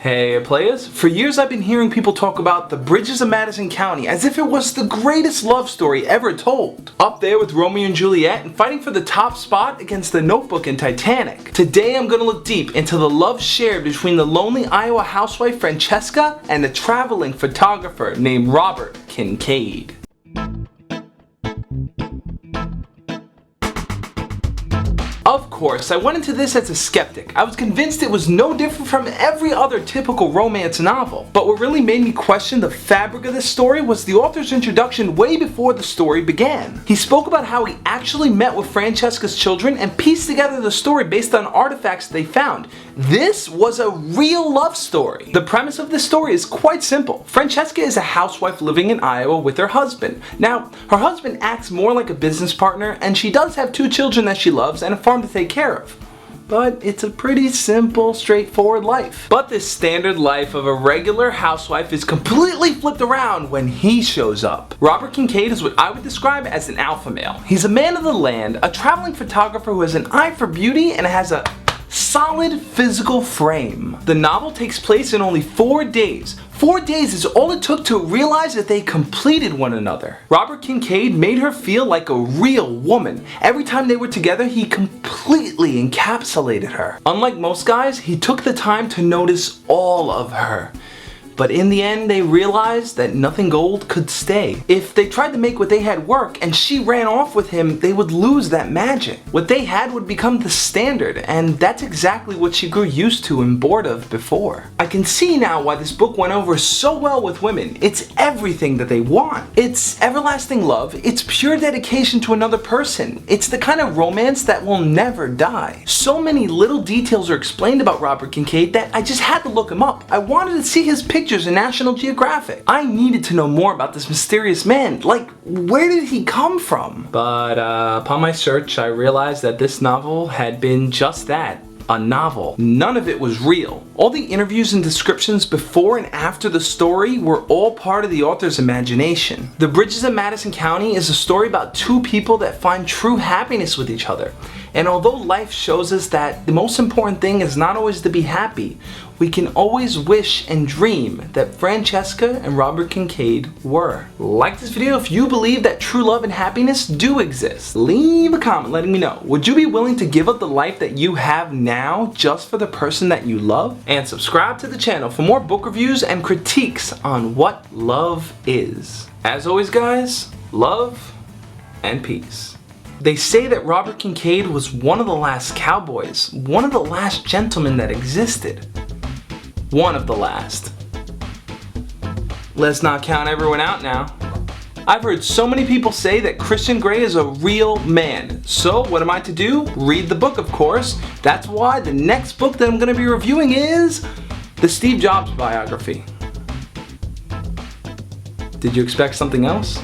Hey players, for years I've been hearing people talk about the Bridges of Madison County as if it was the greatest love story ever told. Up there with Romeo and Juliet and fighting for the top spot against The Notebook and Titanic. Today I'm going to look deep into the love shared between the lonely Iowa housewife Francesca and the traveling photographer named Robert Kincaid. Of course, I went into this as a skeptic. I was convinced it was no different from every other typical romance novel. But what really made me question the fabric of this story was the author's introduction way before the story began. He spoke about how he actually met with Francesca's children and pieced together the story based on artifacts they found. This was a real love story. The premise of this story is quite simple. Francesca is a housewife living in Iowa with her husband. Now, her husband acts more like a business partner, and she does have 2 children that she loves and a farm to take care of. But it's a pretty simple, straightforward life. But this standard life of a regular housewife is completely flipped around when he shows up. Robert Kincaid is what I would describe as an alpha male. He's a man of the land, a traveling photographer who has an eye for beauty and has a solid physical frame. The novel takes place in only 4 days. 4 days is all it took to realize that they completed one another. Robert Kincaid made her feel like a real woman. Every time they were together, he completely encapsulated her. Unlike most guys, he took the time to notice all of her. But in the end, they realized that nothing gold could stay. If they tried to make what they had work and she ran off with him, they would lose that magic. What they had would become the standard, and that's exactly what she grew used to and bored of before. I can see now why this book went over so well with women. It's everything that they want. It's everlasting love. It's pure dedication to another person. It's the kind of romance that will never die. So many little details are explained about Robert Kincaid that I just had to look him up. I wanted to see his pictures in National Geographic. I needed to know more about this mysterious man. Like, where did he come from? But upon my search, I realized that this novel had been just that. A novel. None of it was real. All the interviews and descriptions before and after the story were all part of the author's imagination. The Bridges of Madison County is a story about 2 people that find true happiness with each other. And although life shows us that the most important thing is not always to be happy, we can always wish and dream that Francesca and Robert Kincaid were. Like this video if you believe that true love and happiness do exist. Leave a comment letting me know. Would you be willing to give up the life that you have now just for the person that you love? And subscribe to the channel for more book reviews and critiques on what love is. As always guys, love and peace. They say that Robert Kincaid was one of the last cowboys, one of the last gentlemen that existed. One of the last. Let's not count everyone out now. I've heard so many people say that Christian Grey is a real man. So what am I to do? Read the book, of course. That's why the next book that I'm going to be reviewing is the Steve Jobs biography. Did you expect something else?